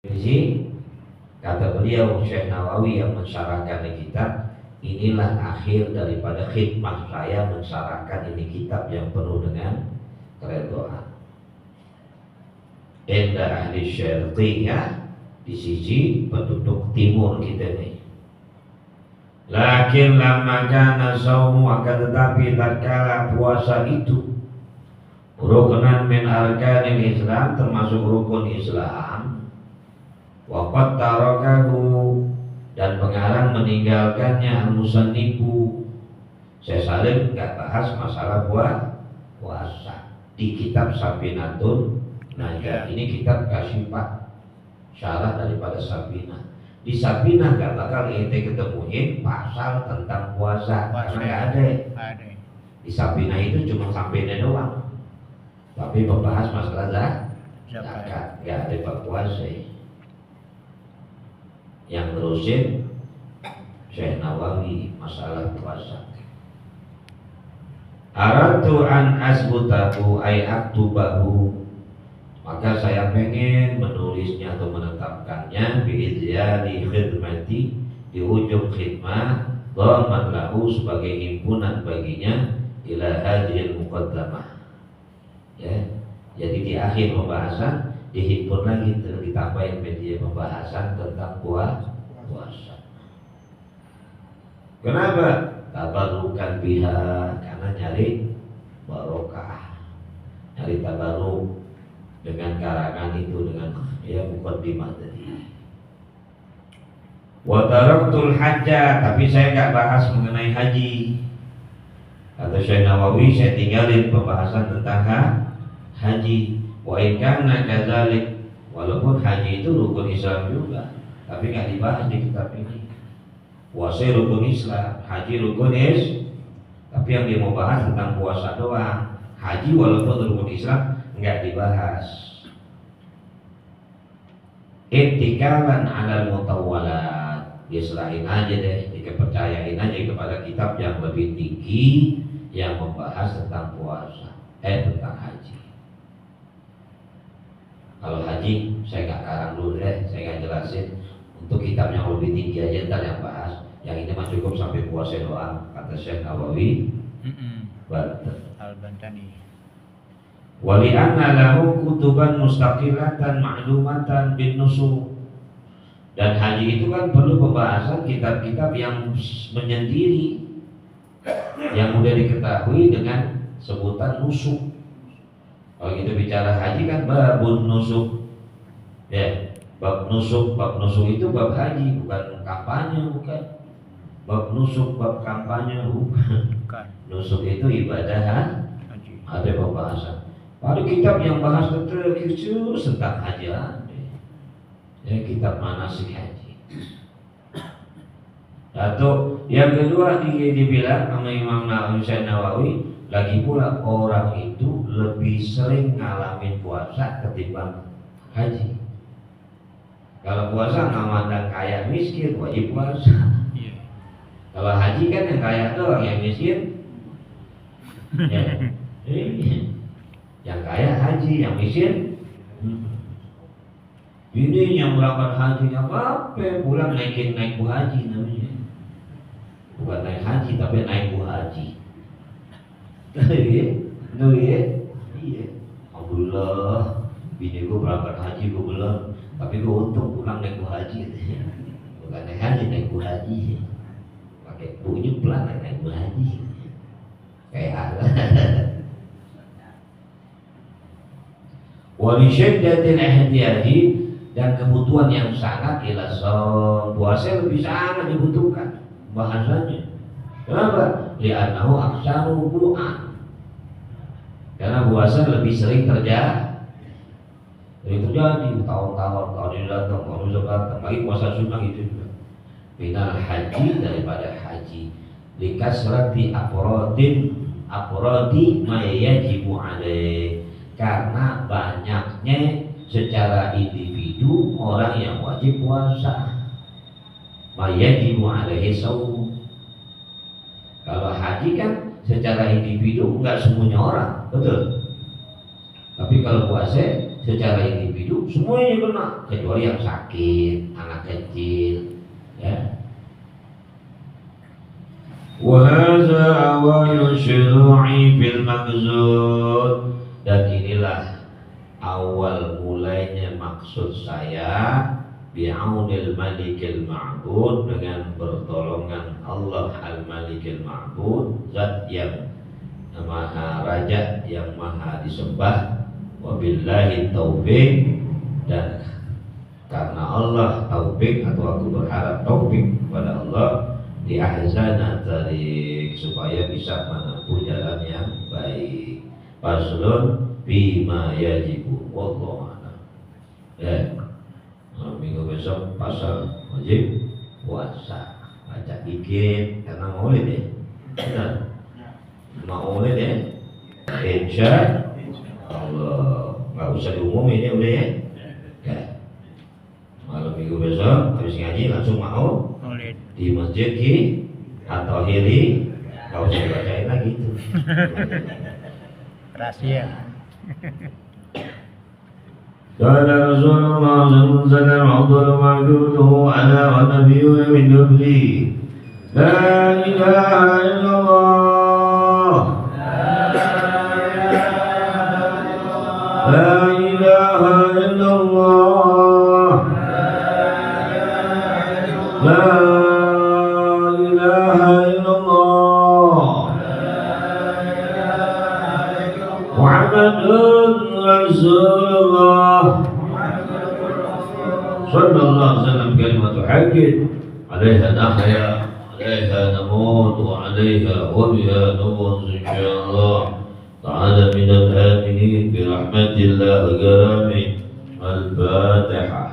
Jadi kata beliau Syekh Nawawi yang mensyarahkan ini kitab, inilah akhir daripada khidmah saya mensyarahkan ini kitab yang penuh dengan keredoan. Inda ahli syarqiyah, di sisi penduduk timur kita nih. Lakin lama kana saumu, akan tetapi tatkala puasa itu rukunan min arkanil Islam, termasuk rukun Islam, waqad tarakahu, dan pengarang meninggalkannya al-musannifu. Saya Salim nggak bahas masalah puasa di kitab Safinatun Najah. Ini kitab Kasyifah, syarah daripada Safinah. Di Safinah nggak bakal ente ketemuin pasal tentang puasa, karena nggak ada. Di Safinah itu cuma sampainya doang, tapi membahas masalah zakat, nggak ada bab puasa. Yang terusin Syekh Nawawi masalah puasa. Aratu an asbutahu ay aktubahu, maka saya pengen menulisnya atau menetapkannya biizyadi khidmati, di ujung khidmah, dhaman lahu, sebagai himpunan baginya, ila hadhil muqaddamah. Ya, jadi di akhir pembahasan dihimpun lagi, ditambahin media pembahasan tentang puasa. Kenapa? Tabarukan biha, karena nyari barokah, nyari tabaruk dengan karangan itu, dengan muqaddimah tadi. Wa taraktul hajja, tapi saya nggak bahas mengenai haji. Kata Syekh Nawawi, saya tinggalin pembahasan tentang haji. Wa in kana kadzalik, walaupun haji itu rukun Islam juga, tapi nggak dibahas di kitab ini. Puasa rukun Islam, haji rukun tapi yang dia mau bahas tentang puasa doang. Haji walaupun rukun Islam nggak dibahas. Ittikalan 'alal mutawwalat, diserahin aja deh, dikepercayain aja kepada kitab yang lebih tinggi yang membahas tentang puasa, tentang haji. Kalau haji saya nggak karang dulu deh, saya nggak jelasin. Untuk kitab yang lebih tinggi aja ntar yang bahas. Yang ini mah cukup sampai puasa doang, kata Syekh Nawawi. Al-Bantani. Wali anna lahu kutuban mustaqilatan ma'lumatan bin nusuk. Dan haji itu kan perlu pembahasan kitab-kitab yang menyendiri, yang mudah diketahui dengan sebutan nusuk. Kalau kita bicara haji kan babun nusuk, ya, bab nusuk itu bab haji, bukan kampanye, bukan. Bab nusuk, bab kampanye, bukan. Nusuk itu ibadah haji. Ada pembahasan. Ada kitab yang bahas khusus tentang haji, ya, kitab manasik haji. Atau yang kedua dibilang sama Imam Nawawi, lagi pula orang itu lebih sering ngalamin puasa ketimbang haji. Kalau puasa nggak mandang kaya miskin, wajib puasa. Kalau haji kan yang kaya doang, yang miskin ya, yang kaya haji, yang miskin ini yang berangkat haji apa pulang naik bu haji namanya. Bukan naik haji tapi naik bu haji. Iya. Alhamdulillah, bini gue berangkat haji, gue belum, tapi gue untung pulang naik bu haji. Bukan naik haji, naik bu haji. Pakai bunya pelan, naik bu haji. Kayak Allah. Wali syiddatil ihtiyadi, dan kebutuhan yang sangat ila shaum, puasa lebih sangat dibutuhkan bahasanya. Kenapa? Li'annahu aksaru wuqu'an, karena puasa lebih sering terjadi tahun-tahun, tahun ini datang, tahun ini datang, lagi puasa sunnah itu juga. Minal haji, daripada haji, likasrati afrodi ma yajibu alaih, karena banyaknya secara individu orang yang wajib puasa. Ma yajibu alaihi shaum. Kalau haji kan secara individu enggak semuanya orang, betul. Tapi kalau puasa secara individu individu semuanya kena kecuali yang sakit, anak kecil, ya. Wahza awal syuru'i fil maksud, dan inilah awal mulainya maksud saya bi'aunil malikil ma'bud, dengan pertolongan Allah al-malikil ma'bud, zat yang maha raja yang maha disembah, wabillahi taufik, dan karena Allah taufik atau aku berharap taufik kepada Allah di ahzana tarik, supaya bisa menempuh jalan yang baik. Faslun bima yajibu wallahu a'lam. Ya. Minggu besok pasal wajib puasa, baca dikit karena maulid ya. Benar. Maulid ya. Insya Allah, nggak usah diumumin ya udah ya. Ya. Malam minggu besok habis ngaji langsung mau di masjid Ki atau Hiri, nggak usah dibacain lagi itu. Rahasia. قال رسول الله صلى الله عليه وسلم أفضل ما قلته أنا والنبيون من قبلي لا إله إلا الله لا إله إلا الله لا إله إلا الله محمد رسول الله صلى الله عليه وسلم كلمة حق عليها نحيا عليها نموت وعليها وبها نموت إن شاء الله تعالى من الآمنين برحمة الله وكرمه. الفاتحة.